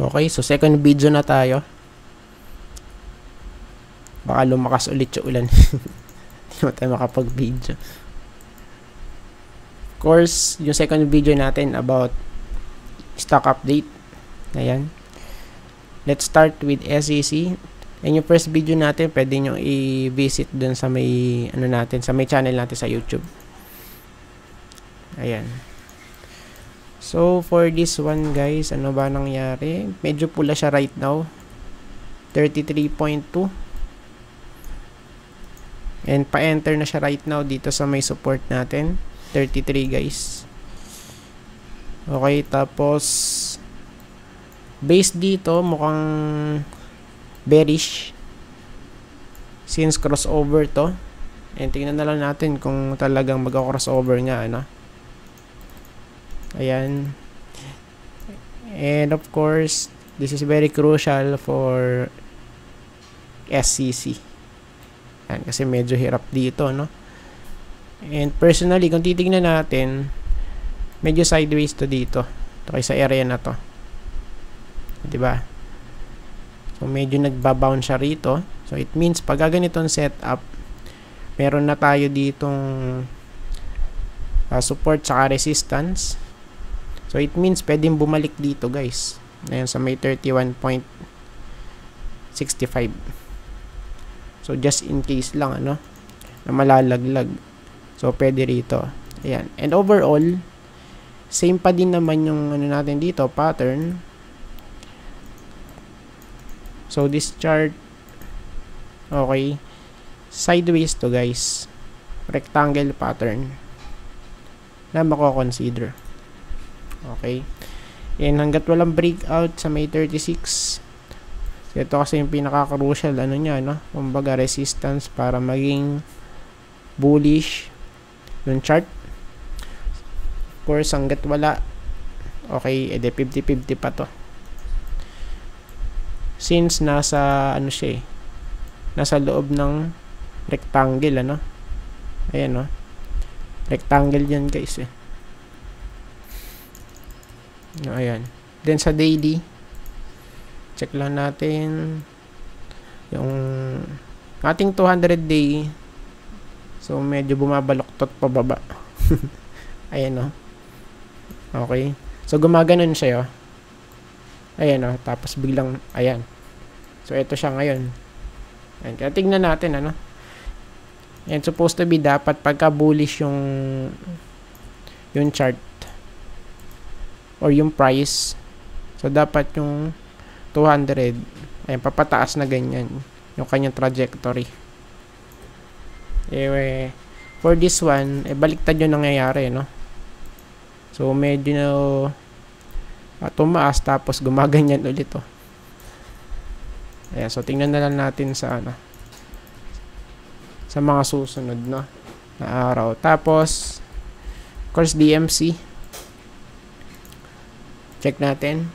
Okay, so second video na tayo. Baka lumakas ulit yung ulan. Hindi mo tayo makapag-video. Of course, yung second video natin about stock update. Ayan. Let's start with SEC. And yung first video natin, pwede nyo i-visit dun sa may, sa may channel natin sa YouTube. Ayan. So, for this one, guys, ano ba nangyari? Medyo pula siya right now. 33.2. And pa-enter na siya right now dito sa may support natin. 33, guys. Okay, tapos base dito, mukhang bearish. Since crossover to. And tingnan na lang natin kung talagang magka-crossover nga, ano. Ayan. And of course, this is very crucial for SCC. Ayan, kasi medyo hirap dito, no? And personally, kung titignan natin, medyo sideways to dito. Ito sa area na to. Diba? So, medyo nagbabound siya rito. So, it means, pag ganitong setup, meron na tayo ditong support saka resistance. So, it means, pwedeng bumalik dito, guys. Ayan, sa may 31.65. So, just in case lang, ano, na malalaglag. So, pwede rito. Ayan. And overall, same pa din naman yung, natin dito, pattern. So, this chart, okay, sideways to, guys. Rectangle pattern na mako-consider. Okay. And hanggat walang breakout sa may 36, so ito kasi yung pinaka-crucial, niya, no? Kumbaga, resistance para maging bullish yung chart. Of course, hanggat wala, okay, edi 50-50 pa to. Since nasa, siya eh, nasa loob ng rectangle, ano? Ayan, no? Rectangle yan, guys, eh. Ayan. Then, sa daily, check lang natin yung ating 200 day. So, medyo bumabaloktot pababa. Ayan, no? Okay. So, gumaganon siya, oh. Ayan, oh. Tapos, biglang, ayan. So, ito siya ngayon. Ayan. Kaya, tignan natin, ano? And supposed to be, dapat pagka bullish yung chart or yung price. So, dapat yung 200, ayan, papataas na ganyan yung kanyang trajectory. For this one, baliktad yung nangyayari, no? So, medyo tumaas, tapos gumaganyan ulit, oh. Ayan, so, tingnan na lang natin sa, sa mga susunod, no, na araw. Tapos, of course, DMC. Check natin.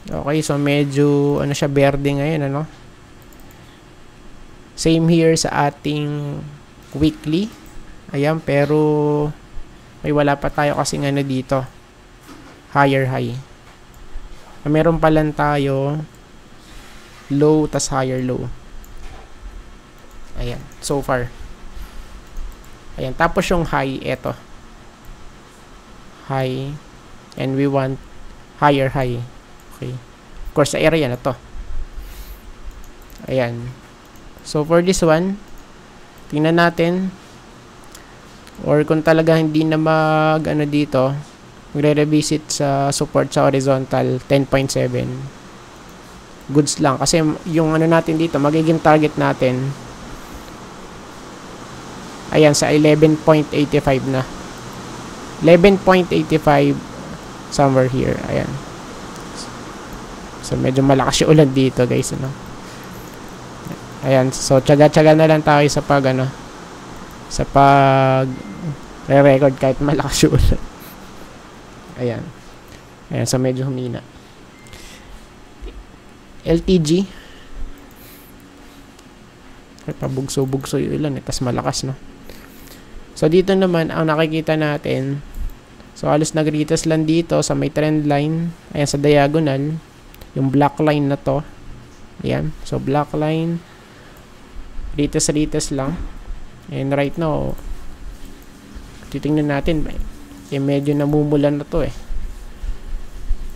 Okay, so medyo, siya, berde ngayon, ano? Same here sa ating weekly. Ayan, pero may wala pa tayo kasi dito. Higher high. Meron pa lang tayo low, tas higher low. Ayan, so far. Ayan, tapos yung high, eto. High. And we want higher high. Okay. Of course, sa area na to. Ayan. So, for this one, tingnan natin. Or kung talaga hindi na dito, magre-revisit sa support sa horizontal 10.7. Goods lang. Kasi yung natin dito, magiging target natin, ayan, sa 11.85 na. 11.85 somewhere here. Ayan. So, medyo malakas yung ulan dito, guys, ano? Ayan. So, tsaga-tsaga na lang tayo sa sa re-record kahit malakas yung ulan. Ayan. Ayan. So, medyo humina. LTG. Pabugso-bugso yung ulan, tas malakas, no? So, dito naman, ang nakikita natin, So, halos nag-retest lang dito sa may trend line. Ayan, sa diagonal. Yung black line na to. Ayan. So, black line. Retest lang. And right now, titingnan natin. Medyo namumula na to eh.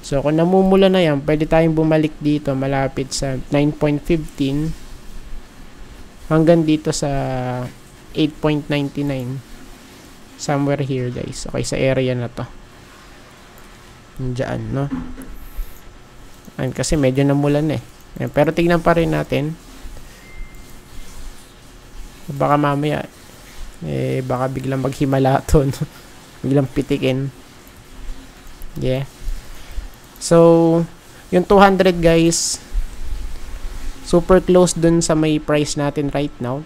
So, kung namumula na yan, pwede tayong bumalik dito malapit sa 9.15 hanggang dito sa 8.99. Somewhere here, guys. Okay, sa area na to. Diyan, no? Ayan, kasi medyo namulan eh. Ayan, pero tignan pa rin natin. Baka mamaya, baka biglang maghimala to, no? Biglang pitikin. Yeah. So, yung 200 guys, super close dun sa may price natin right now.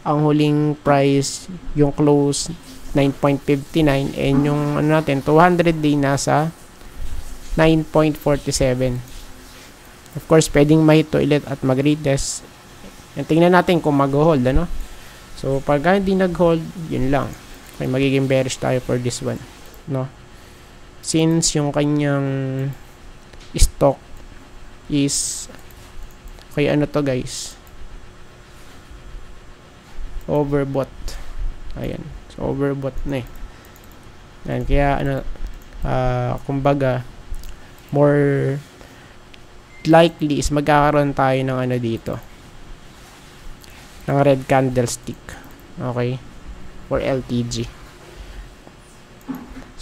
Ang huling price, yung close 9.59 and yung ano natin 200 day nasa 9.47. Of course, pwedeng may to ulit at mag-retest. And tingnan natin kung mag-hold, ano? So, pag hindi nag-hold, yun lang. Okay, magiging bearish tayo for this one, no? Since yung kanyang stock is okay, ano to guys, overbought. Ayan, so overbought na eh. Ayan, kaya ano, kumbaga more likely is magkakaroon tayo ng ano dito, ng red candlestick, okay, for LTG.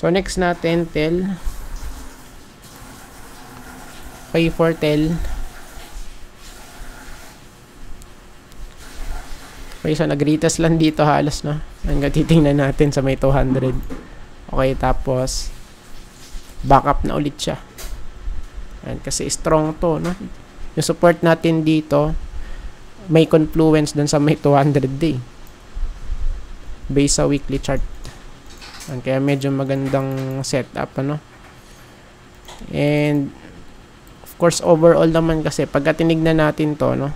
So, next natin, TEL. Okay, for TEL. Okay, so nag-retest lang dito halos, no? Hanggang titingnan natin sa may 200. Okay, tapos back up na ulit siya. Ayan, kasi strong to, no? Yung support natin dito, may confluence dun sa may 200 day. Based sa weekly chart. Kaya medyo magandang setup, ano. And of course overall naman kasi pagka tinignan natin to, no,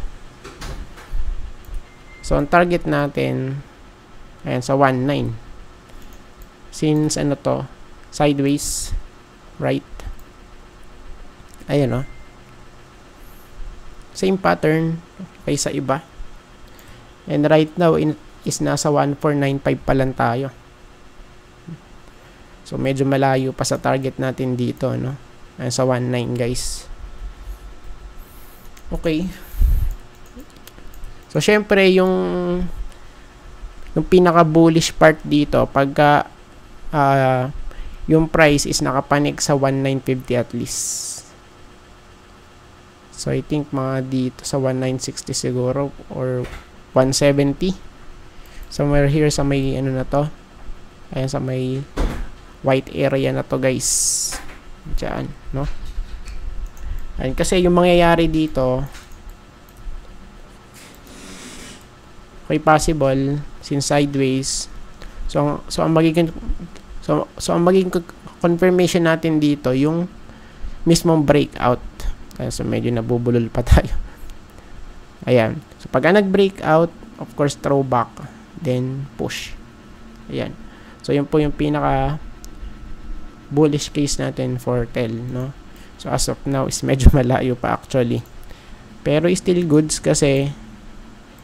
so ang target natin ayan sa 1.9 since ano to, sideways, right, ayan, no, same pattern kay sa iba. And right now is nasa 1495 pa lang tayo. So, medyo malayo pa sa target natin dito, no? Ayan, sa 1.9, guys. Okay. So, syempre, yung pinaka-bullish part dito, pagka yung price is nakapanik sa 1.950 at least. So, I think mga dito sa 1.960 siguro or 1.70. Somewhere here sa may, ano na to. Ayan, sa may white area na to guys, dyan, no? Ayan, kasi yung mangyayari dito, okay, possible since sideways, so ang magiging confirmation natin dito yung mismong breakout. Ayan, so medyo nabubulol pa tayo. Ayan, so pag nag-breakout, of course throwback, then push. Ayan, so yun po yung pinaka bullish case natin for TEL, no? So as of now is medyo malayo pa actually, pero still goods kasi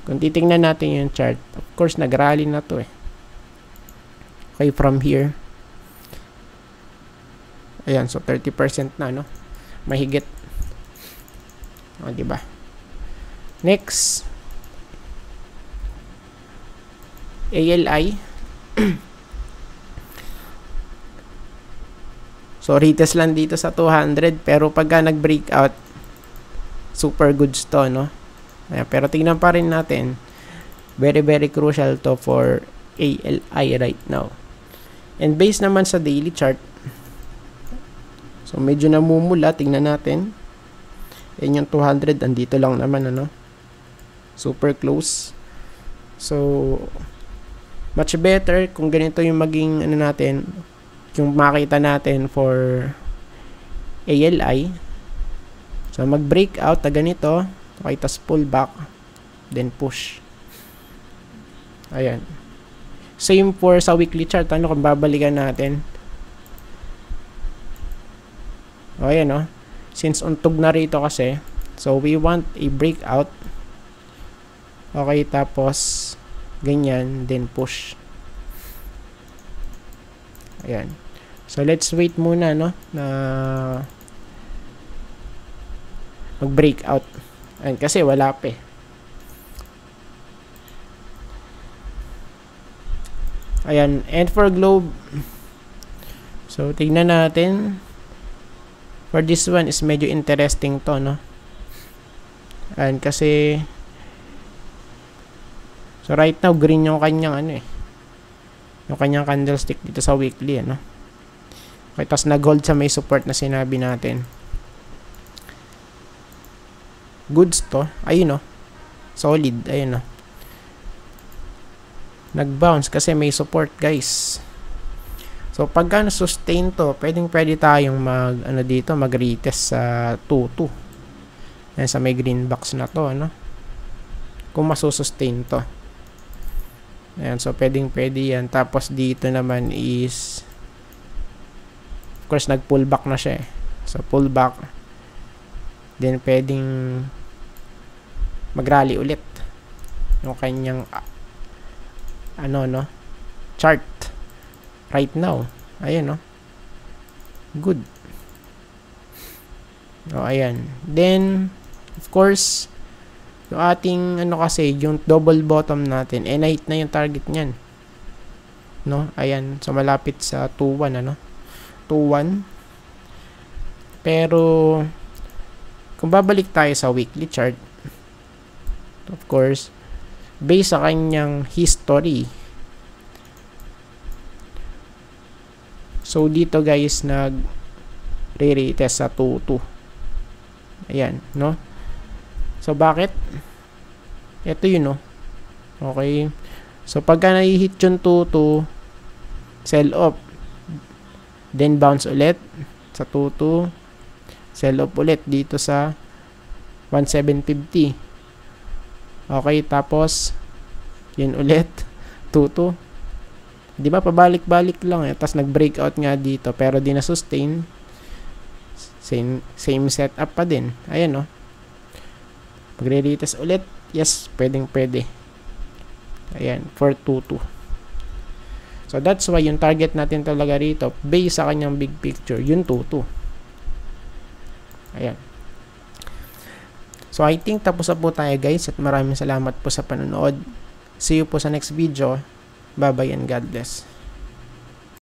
kung titingnan natin yung chart, of course nag-rally na to eh. Okay, from here, ayan, so 30% na, no, mahigit, o, diba? Next, ALI. So, retest lang dito sa 200. Pero pagka nag-breakout, super goods to, no? Ayan, pero tingnan pa rin natin. Very, very crucial to for ALI right now. And based naman sa daily chart, so, medyo namumula. Tingnan natin. Yan yung 200. Andito lang naman, ano? Super close. So, much better kung ganito yung maging, ano natin, yung makita natin for ALI. So, mag-breakout na ganito. Okay, tas pull back. Then push. Ayan. Same for sa weekly chart. Ano kung babalikan natin? O, ayan, no? Since untog na rito kasi, so we want a breakout. Okay, tapos ganyan, then push. Ayan. So, let's wait muna, no? Na mag-breakout. Ayan, kasi wala pa eh. Ayan, and for globe, so tignan natin. For this one is medyo interesting to, no? Ayan, kasi so right now green yung kanyang ano eh, yung kanyang candlestick dito sa weekly, ano? Okay, tapos nag-hold sa may support na sinabi natin. Goods to, ayun, no? Solid, ayun, no? Nag-bounce kasi may support, guys. So pagka na-sustain to, pwede tayong mag-retest sa 2-2. Yan, sa may green box na to, ano? Kung masusustain to. Ayan, so pwede yan. Tapos dito naman is, of course, nag-pullback na siya eh. So pullback. Then pwedeng mag-rally ulit yung kanyang chart right now. Ayan, no? Good. O, ayan. Then, of course, yung ating, yung double bottom natin, N8 na yung target niyan. No? Ayan. So, malapit sa 2-1, 2-1. Pero, kung babalik tayo sa weekly chart, of course, based sa kanyang history. So, dito guys, nag-retest sa 2-2. Ayan, no? So, bakit? Ito yun, no? Okay. So, pagka nai-hit yung 2-2, sell off. Then, bounce ulit sa 2-2. Sell off ulit dito sa 1,750. Okay, tapos yun ulit 2-2. Di ba pabalik-balik lang eh. Tapos nag-breakout nga dito pero di na sustain. Same setup pa din. Ayan, no. Pagre-retest ulit, yes, pwede. Ayan, for 2-2. So that's why yung target natin talaga rito based sa kanyang big picture, yung 2-2. Ayan. So, I think tapos na po tayo guys at maraming salamat po sa panonood. See you po sa next video. Bye-bye and God bless.